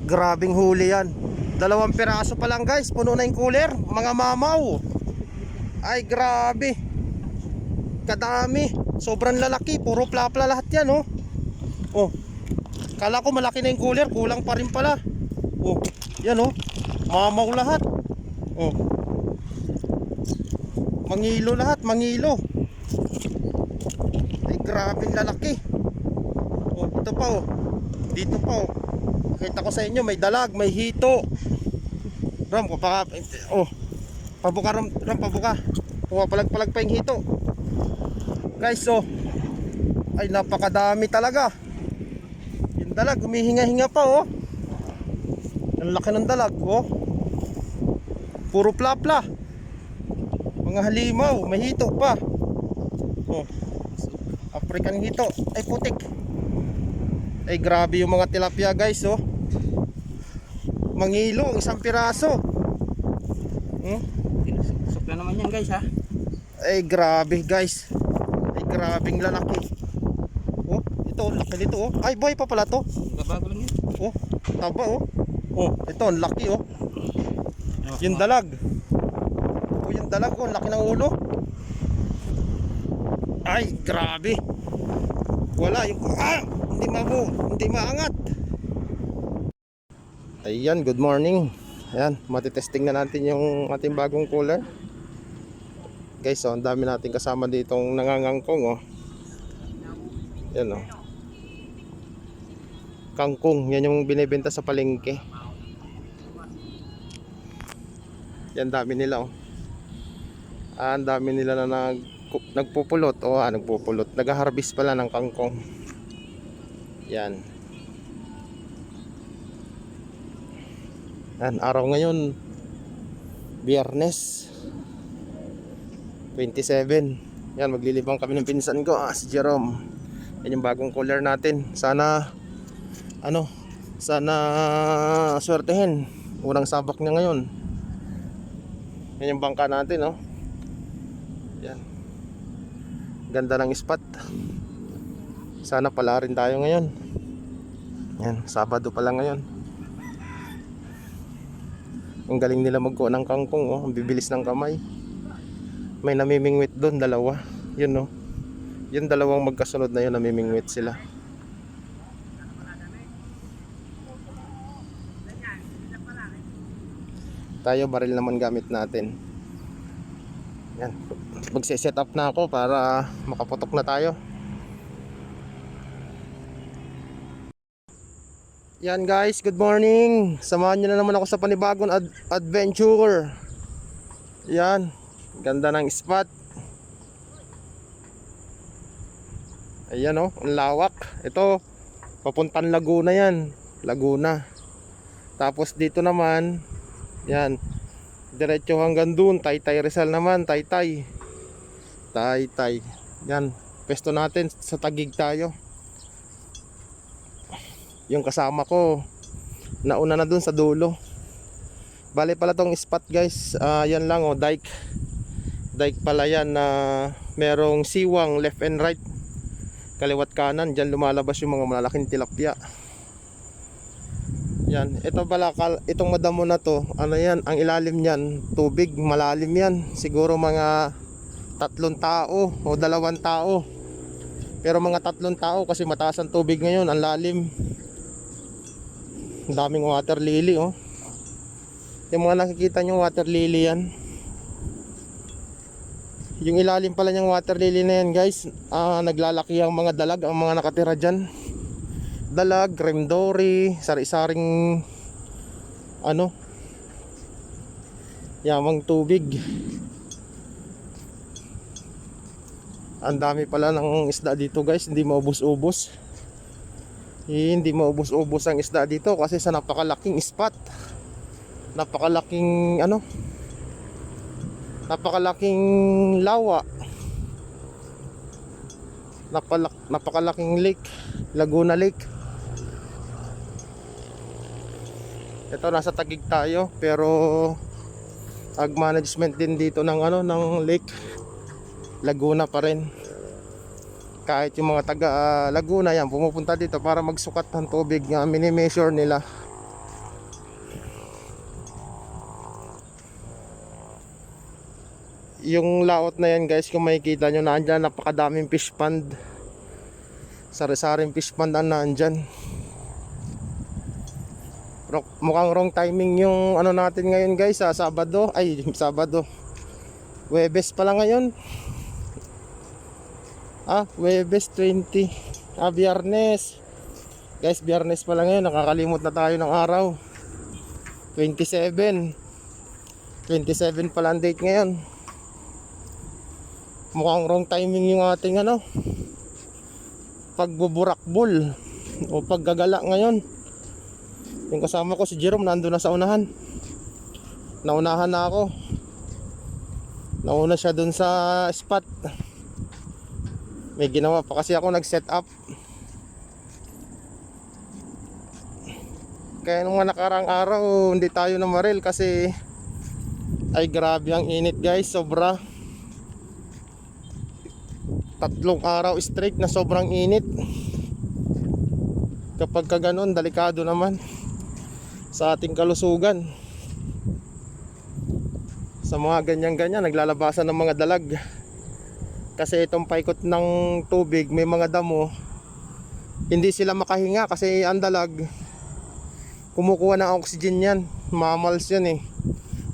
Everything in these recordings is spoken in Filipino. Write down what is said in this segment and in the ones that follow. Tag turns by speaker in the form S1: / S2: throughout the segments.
S1: Grabing huli yan. 2 piraso pa lang guys, puno na yung cooler. Mga mamaw. Ay grabe, kadami. Sobrang lalaki, puro plapla lahat yan oh. Oh, kala ko malaki na yung cooler, kulang pa rin pala. Oh, yan oh, mamaw lahat. Oh, mangilo lahat, mangilo. Ay grabing lalaki. Oh, ito pa oh, dito pa oh. Kita ko sa inyo, may dalag, may hito. Ram, oh, pabuka ram, pabuka. Palag pa yung hito. Guys, oh. Ay, napakadami talaga. Yung dalag, humihinga-hinga pa, oh. Ang laki ng dalag, oh. Puro plapla. Mga halimaw, may hito pa. Oh. African hito. Ay, putik. Ay, grabe yung mga tilapia, guys, oh. Mangilo, 1 piraso.
S2: Sok na naman yan guys ha.
S1: Ay grabe guys. Ay grabing lalaki. Oh, ito laki nito oh. Ay boy pa pala to.
S2: Bago lang yun.
S1: Oh, taba oh. Oh, ito ang laki oh. Yung dalag. Oh, yung dalag oh, laki ng ulo. Ay grabe. Wala yung hindi maangat. Ayan, good morning. Ayan, matitesting na natin yung ating bagong cooler. Guys, oh, ang dami natin kasama ditong nangangangkong oh. Yan oh. Kangkong, yan yung binibenta sa palengke. Yan, dami nila oh. Ang dami nila na nagpupulot oh, nagpupulot. Nag-harvest pala ng kangkong. Yan. Yan, araw ngayon Biyernes 27. Yan, maglilibang kami ng pinsan ko, si Jerome. Yan yung bagong cooler natin. Sana swertehin. Unang sabak niya ngayon. Yan yung bangka natin oh. Yan. Ganda ng spot. Sana pala rin tayo ngayon. Yan, Sabado pa lang ngayon. Ang galing nila magkuha ng kangkong oh. Ang bibilis ng kamay. May namimingwit doon, 2. Yun oh. Yung 2 magkasunod na yun, namimingwit sila. Tayo baril naman gamit natin. Yan. Magse-set up na ako para makaputok na tayo. Yan guys, good morning. Samahan nyo na naman ako sa panibagong adventure. Yan, ganda ng spot. Ayan oh, ang lawak. Ito, papuntang Laguna yan. Laguna. Tapos dito naman, yan, diretso hanggang dun. Taytay Rizal naman, Taytay. Yan, pesto natin sa Taguig tayo. Yung kasama ko nauna na dun sa dulo. Bale pala tong spot guys, yan lang oh, dike pala yan na merong siwang left and right, kaliwat kanan. Diyan lumalabas yung mga malalaking tilapia. Yan, ito pala, itong madamo na to, ano yan, ang ilalim niyan tubig, malalim yan. Siguro mga 3 tao o 2 tao. Pero mga 3 tao kasi mataas ang tubig ngayon, ang lalim. Ang daming water lily oh. Yung mga nakikita nyo water lily yan. Yung ilalim pala ng water lily na yan guys, naglalaki ang mga dalag, ang mga nakatira dyan. Dalag, remdori, sari-saring yamang tubig. Ang dami pala ng isda dito guys, hindi maubos-ubos. Hindi maubos-ubos ang isda dito kasi sa napakalaking spot. Napakalaking napakalaking lawa. Napakalaking lake, Laguna Lake. Ito, nasa Taguig tayo pero ag management din dito ng ng lake. Laguna pa rin. Kahit yung mga taga Laguna yan, pumupunta dito para magsukat ng tubig na mini-measure nila. Yung laot na yan guys, kung makikita nyo, naandyan napakadaming fish pond. Sari-saring fish pond ang naandyan. Mukhang wrong timing yung ano natin ngayon guys, Sabado. Sabado, Huwebes pala ngayon. Huwebes 20. Biyernes. Guys, Biyernes pala ngayon, nakakalimot na tayo ng araw. 27 pala ang date ngayon. Mukhang wrong timing yung ating pagbuburakbol o paggagala ngayon. Yung kasama ko si Jerome nandun na sa unahan. Naunahan na ako. Nauna siya dun sa spot. May ginawa pa kasi ako nag-set up. Kaya nung nakarang araw hindi tayo namaril kasi ay grabe ang init guys, sobra. 3 araw straight na sobrang init. Kapag ka ganun, delikado naman sa ating kalusugan. Sa mga ganyan-ganyan, naglalabasan ng mga dalag. Kasi itong paikot ng tubig, may mga damo, hindi sila makahinga kasi ang dalag kumukuha ng oxygen yan. Mammals yan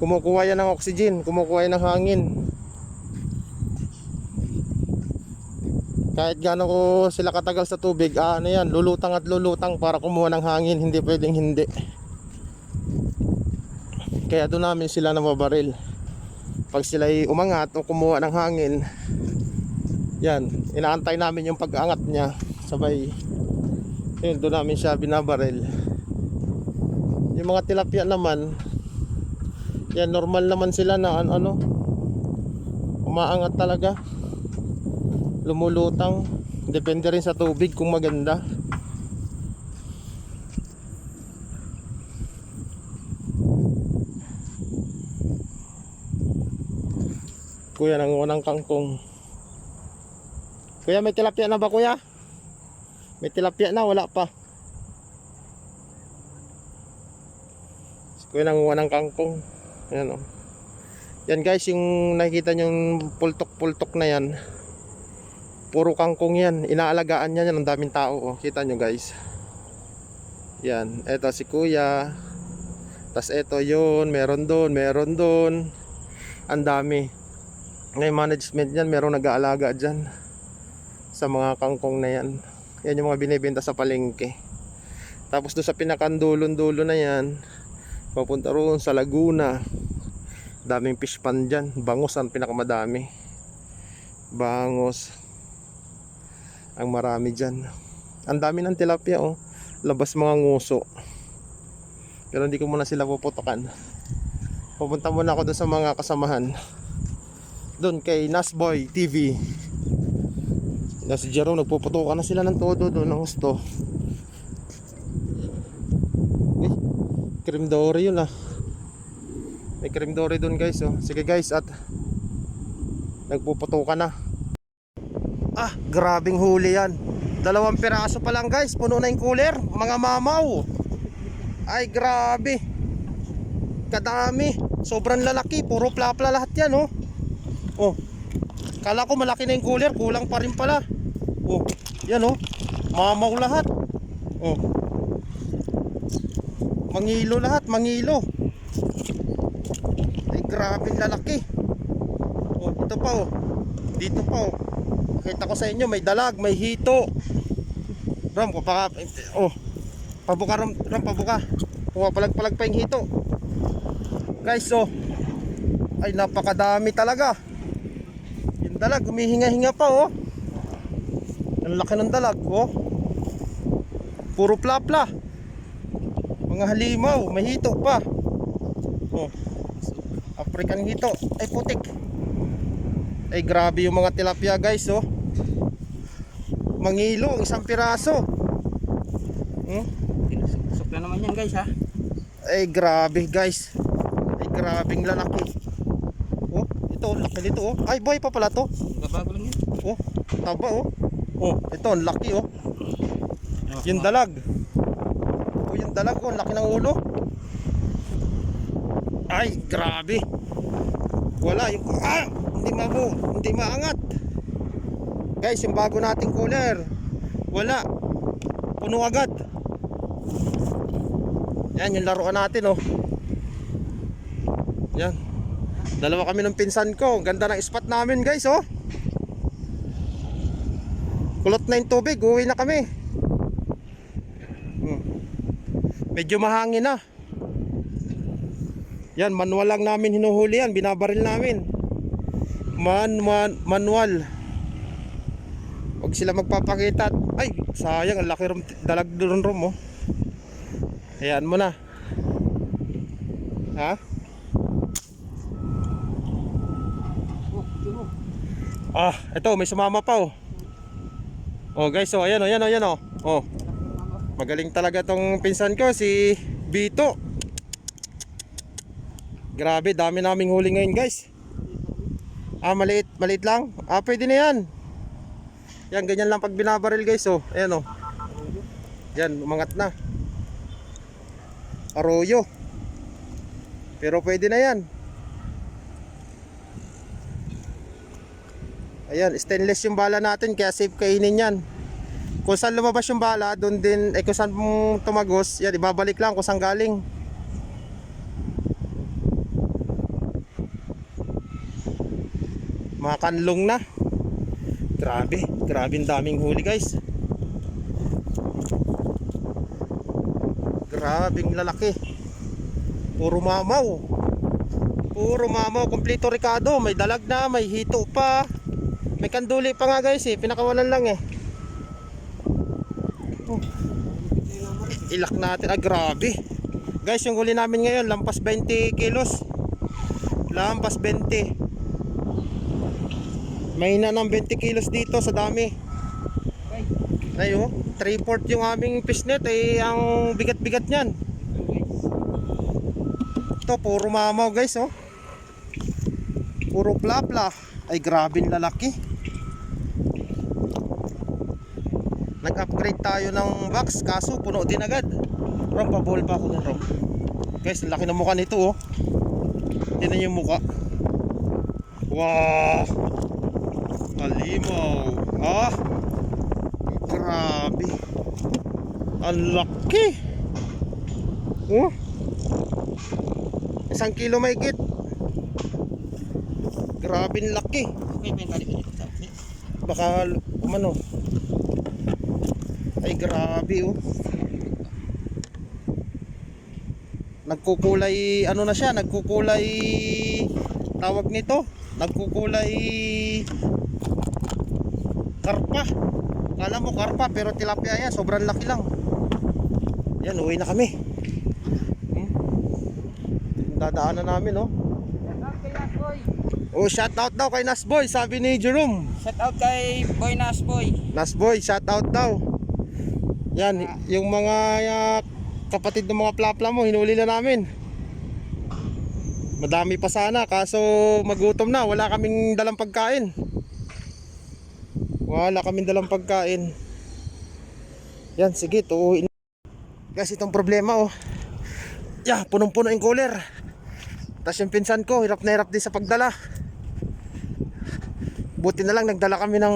S1: kumukuha yan ng oxygen, kumukuha yan ng hangin. Kahit gaano ko sila katagal sa tubig, lulutang at lulutang para kumuha ng hangin, hindi pwedeng hindi. Kaya doon namin sila namabaril. Pag sila ay umangat o kumuha ng hangin, yan, inaantay namin yung pag-angat niya. Sabay, yun, doon namin siya binabaril. Yung mga tilapia naman, yan, normal naman sila na umaangat talaga, lumulutang. Depende rin sa tubig kung maganda. Kuya, nanguha ng kangkong. Kuya, may tilapia na ba kuya? May tilapia na, wala pa. Kuya, nanguha ng kangkong. Ayan Yan guys, yung nakikita nyong pultok-pultok na yan, puro kangkong yan. Inaalagaan niya yan ng daming tao. Kita nyo guys. Yan, eto si kuya. Tas eto yun, meron doon. Ang dami. May management yan, merong nag-aalaga dyan sa mga kangkong na yan. Yan yung mga binibenta sa palengke. Tapos doon sa pinakandulon-dulo na yan, papunta roon sa Laguna, daming fish pond dyan. Bangos ang pinakamadami. Bangos ang marami dyan. Ang dami ng tilapia labas mga nguso. Pero hindi ko muna sila puputokan. Pupunta muna ako doon sa mga kasamahan, doon kay Nasboy TV. Si Jerome, nagpuputukan na sila ng todo doon ng gusto. Cream dory yun may cream dory doon guys. Sige guys, at nagpuputukan na. Grabing huli yan. 2 piraso pa lang guys, puno na yung cooler. Mga mamaw. Ay grabe, kadami, sobrang lalaki. Puro plapla lahat yan kala ko malaki na yung cooler, kulang pa rin pala. Yan mamaw lahat. Mangilo lahat, mangilo. Ay grabing lalaki. Ito pa dito pa Kita ko sa inyo, may dalag, may hito. Ram, pabuka Ram, pabuka. Palag pa yung hito. Guys, ay napakadami talaga. Yung dalag, humihinga-hinga pa Ang laki ng dalag puro plapla. Mga halimaw, may hito pa. African hito, ay putik. Ay grabe yung mga tilapia guys Mangilo, 1 piraso.
S2: Tinusok na naman yan guys
S1: Ay grabe guys. Ay grabing lalaki. Ito, laki nito Ay buhay pa pala to.
S2: Babago lang yan.
S1: Taba Oh, ito, ang laki oh. Yung dalag. Oh, yung dalag oh, ang laki ng ulo. Ay, grabe. Wala yung hindi maangat. Guys, yung bago nating cooler. Wala. Puno agad. Yan yung laruan natin oh. Yan. Dalawa kami ng pinsan ko. Ganda ng spot namin, guys oh. Kulot na yung tubig, uwi na kami. Medyo mahangin na. Yan, manual lang namin hinuhuli yan, binabaril namin. Manual. Huwag sila magpapakita. Ay, sayang, ang laki dalag doon rom oh. Hayaan mo na. Ha? Ito, may sumama pa oh. Oh guys, oh, ayan oh. Oh. Magaling talaga tong pinsan ko, si Bito. Grabe, dami naming huli ngayon, guys. Maliit lang. Pwede na yan. Yan, ganyan lang pag binabaril, guys, oh. Ayan oh. Yan, umangat na. Arroyo. Pero pwede na yan. Ayan, stainless yung bala natin, kaya safe kainin yan. Kung saan lumabas yung bala, doon din, kung saan tumagos, yan, ibabalik lang kung saan galing. Mga kanlong na. Grabe ang daming huli, guys. Grabing lalaki. Puro mamaw, kompleto Ricardo. May dalag na, may hito pa. May kanduli pa nga, guys eh, pinakawalan lang eh. Ilak natin, grabe. Guys, yung huli namin ngayon, lampas 20 kilos. Lampas 20. May na ng 20 kilos dito sa dami. Ayo, 3/4 yung aming fishnet eh, ang bigat-bigat niyan. Ito, puro mamaw, guys oh. Puro plapla. Ay, grabing lalaki. Nag-upgrade tayo ng box, kaso puno din agad. Rom, pabuhol pa ako na, Rom. Guys, laki ng mukha nito oh. Tignan yung mukha. Wow, alimaw. Grabe. Ang laki. Oh, 1 kilo mahigit. Grabe ang laki. Baka umano. Ay, grabe oh. Nagkukulay, ano na siya, nagkukulay, tawag nito, nagkukulay karpa. Kala mo karpa pero tilapia yan, sobrang laki lang. Yan, uwi na kami. Dadaanan namin oh. Oh, shout out daw kay Nasboy, sabi ni Jerome.
S2: Shout out kay Boy Nasboy.
S1: Nasboy, shout out daw. Yan, yung mga kapatid ng mga plapla mo, hinuli na namin. Madami pa sana, kaso magutom na, wala kaming dalang pagkain. Yan, sige, tuuin. Guys, itong problema oh. Yeah, punong-puno yung cooler. Tapos yung pinsan ko, hirap na hirap din sa pagdala. Buti na lang nagdala kami ng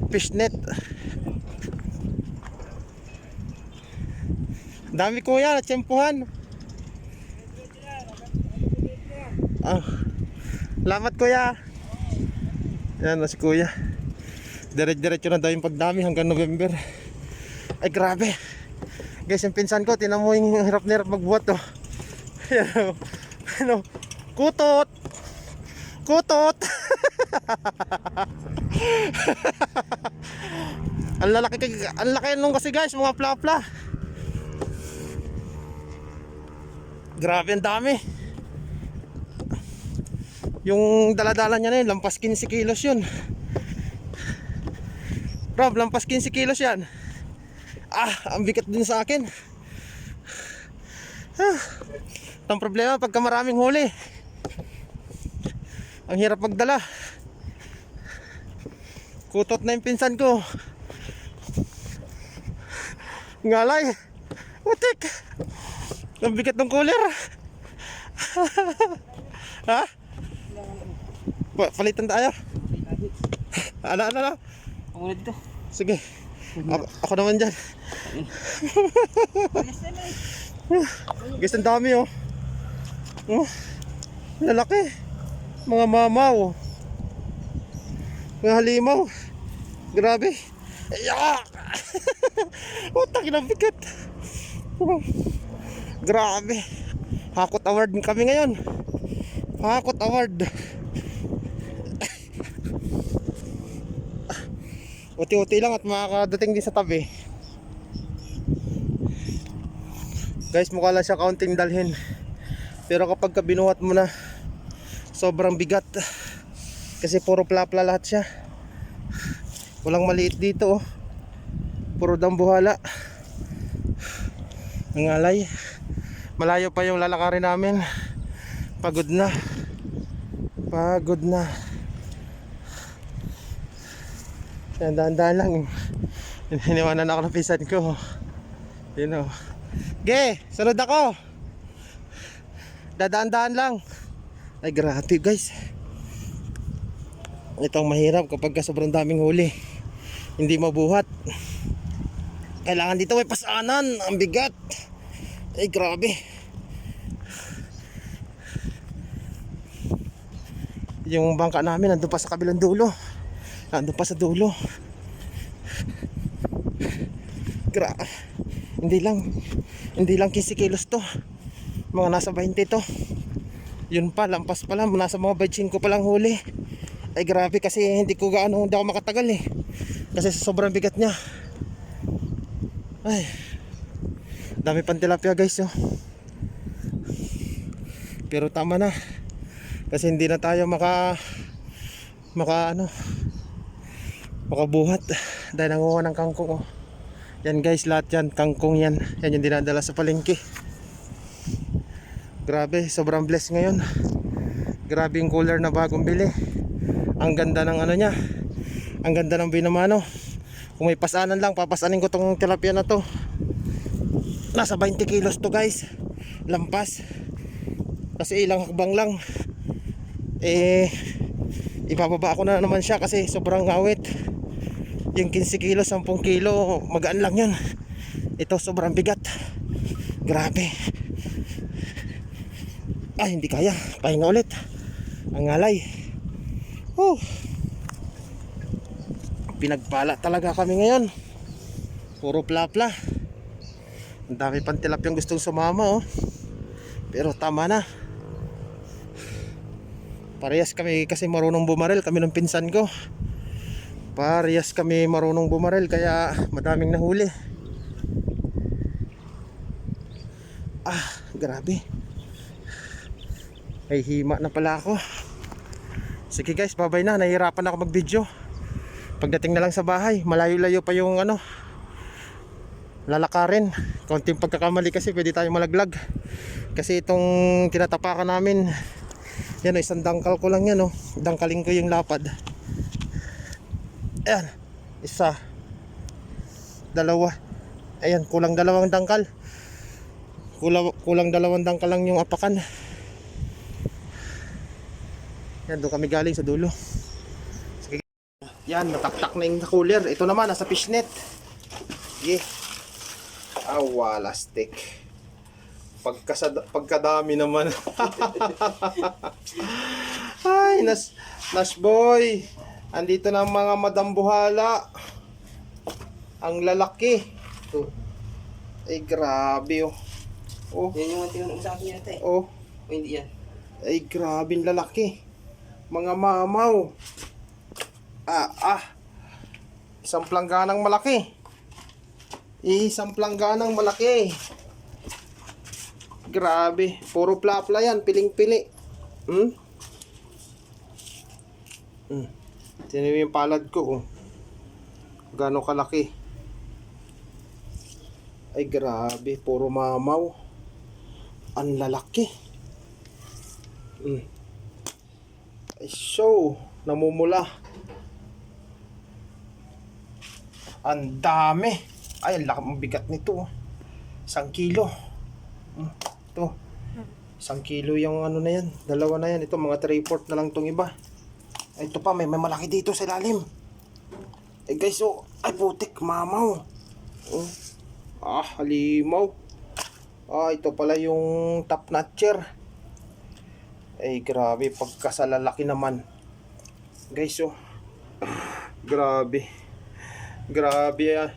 S1: fishnet. Dami kuya, natsyempuhan. Salamat kuya. Yan na si kuya. Diretso na daw yung pagdami hanggang November. Ay, grabe. Guys, yung pinsan ko, tinan mo yung hirap na hirap magbuhat oh. Ano, kutot. Ang laki nung kasi, guys, mga plapla. Grabe, ang dami. Yung daladala niya na yun, lampas 15 kilos yun. Rob, lampas 15 kilos yan. Ang bigat din sa akin. Ang problema pagka maraming huli, ang hirap magdala. Kutot na yung pinsan ko. Ngalay. Utik. Ang bigat ng cooler. Ha? Palitan tayo. Ano?
S2: Ako muna dito.
S1: Sige. Ako naman dyan. Guys, ang dami oh. Oh, lalaki. Mga mamaw. Mga halimaw. Grabe. Ayak! Utang na bigat. Grabe. Hakot award kami ngayon. Hakot award. Uti-uti lang at makakadating din sa tabi. Guys, mukha lang siya kaunting dalhin. Pero kapag binuhat mo na, sobrang bigat. Kasi puro plapla lahat siya. Walang maliit dito oh. Puro dambuhala. Ang alay. Malayo pa yung lalakarin namin. Pagod na. Pagod na. Yan, dahan-dahan lang. Iniwanan ako ng pisan ko. Yun o. Ge, sunod ako. Dadaan-dahan lang. Ay grabe guys. Itong mahirap kapag sobrang daming huli. Hindi mabuhat. Kailangan dito may pasanan. Ang bigat. Ay grabe. Yung bangka namin nandun pa sa kabilang dulo. Nandun pa sa dulo. Hindi lang 15 kilos to. Mga nasa 20 to. Yun pa, lampas pa lang. Nasa mga 25 pa lang huli. Ay grabe kasi hindi ako makatagal eh. Kasi sa sobrang bigat niya. Ay. Dami pang tilapia guys oh. Pero tama na. Kasi hindi na tayo makabuhat dahil nanguha ng kangkong oh. Yan guys, lahat yan kangkong yan. Yan yung dinadala sa palengke. Grabe, sobrang blessed ngayon. Grabe yung cooler na bagong bili. Ang ganda ng ano niya. Ang ganda ng binamano. Kung may pasanan lang, papasanin ko tong tilapia na to. Nasa 20 kilos to guys. Lampas. Kasi ilang hakbang lang. Ibababa ako na naman siya kasi sobrang ngawit. Yung 15 kilo, 10 kilo, magaan lang yun. Ito sobrang bigat. Grabe. Ay, hindi kaya. Pahinga ulit. Ang ngalay. Pinagpala talaga kami ngayon. Puro plapla. Ang dami pang tilapiyang gustong sumama oh. Pero tama na. Parehas kami kasi marunong bumaril. Kami ng pinsan ko. Parehas kami marunong bumaril. Kaya madaming nahuli. Grabe. Ay hima na pala ako. Sige guys, bye-bye na. Nahihirapan ako mag video. Pagdating na lang sa bahay, malayo-layo pa yung lalakarin. Konting pagkakamali kasi pwede tayo malaglag. Kasi itong tinatapakan namin, yan o, isang dangkal ko lang yan o. Dangkalin ko yung lapad. Ayan, isa, dalawa. Ayan, kulang dalawang dangkal. Kulang dalawang dangkal lang yung apakan. Yan, doon kami galing sa dulo. Sige. Yan, nataktak na yung cooler. Ito naman, nasa fishnet. Yeah. Wala stick. Pagkadami naman. Ay, Nash boy. Andito na ang mga madambuhala. Ang lalaki. Ay, grabe oh.
S2: Yan yung tinanong sa akin yata eh.
S1: O
S2: hindi yan.
S1: Ay, grabe ang lalaki. Mga mamaw. Isang plangganang malaki. Isang plangganang malaki. Grabe. Puro plapla yan. Piling-pili. Tinan mo yung palad ko. Oh. Gano'ng kalaki. Ay, grabe. Puro mamaw. Ang lalaki. Ay, so namumula. Ang dami. Ay, ang laki ang bigat nito. 1 kilo. Ito. 1 kilo yung ano na yan. Dalawa na yan. Ito, mga 3/4 na lang tong iba. Ay, ito pa, may malaki dito sa ilalim. Eh guys, oh. Ay, putik, mamaw. Oh. Ah, halimaw. Ah, ito pala yung top notcher. Ay, grabe. Pagkasalalaki naman. Guys, oh. Grabe. Grabe, ah.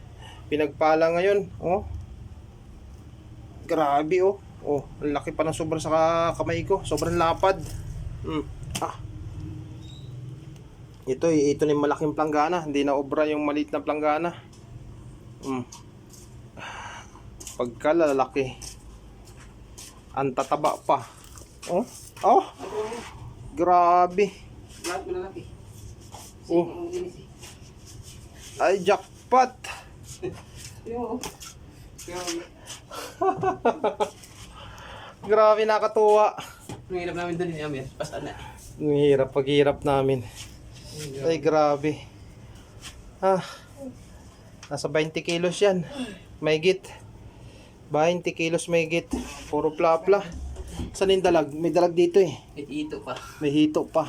S1: Pinagpala ngayon, oh. Grabe, oh. Oh, ang laki pa ng sobrang sa kamay ko. Sobrang lapad. Ah. Ito na yung malaking planggana. Hindi na obra yung maliit na planggana. Pagka lalaki. Ang tataba pa. Oh. Oh. Grabe.
S2: Lahat malalaki.
S1: Oh. Ay, jackpot.
S2: Yung,
S1: Grabe, nakatuwa.
S2: ang hirap namin doon ni Amir. Basta na.
S1: Ang hirap, paghirap namin. Ay, grabe. Ah. Nasa 20 kilos yan. Mahigit. 20 kilos mahigit. Puro plapla. Saan yung dalag? May dalag dito eh.
S2: Ito pa.
S1: May hito pa.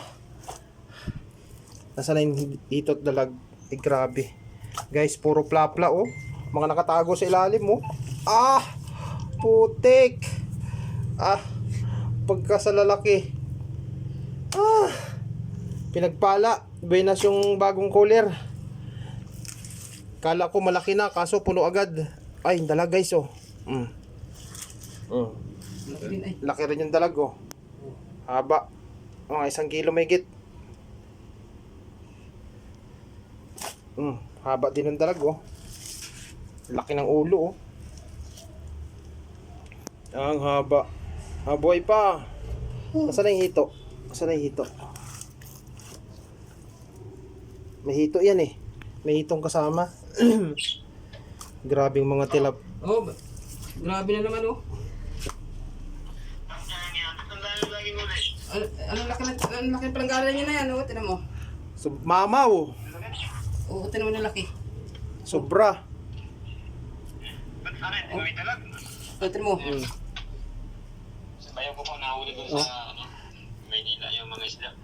S1: Nasaan na yung hito at dalag? Eh, grabe. Guys, puro plapla oh. Mga nakatago sa ilalim oh. Ah! Putik! Ah! Pagka sa lalaki. Ah! Pinagpala. Benas yung bagong cooler. Kala ko malaki na, kaso puno agad. Ay, yung dalag guys oh.
S2: Laki din ay.
S1: Laki rin yung dalag oh. Haba. Mga 1 kilo mahigit. Haba din ng dalag oh. Laki ng ulo oh. Ang haba. Haboy pa. Nasaan na yung hito? Nasaan na yung hito? May hito yan eh. May hitong kasama. Grabing mga tilap.
S2: Oh, grabe na naman oh. Ang laki ng palanggana niya na yan oh. Tinan mo.
S1: So, mamaw.
S2: Oh, tinan mo na laki.
S1: Sobra.
S2: Oh, tinan mo.
S3: Bayaw ko po nahuli doon sa Maynila yung mga isda.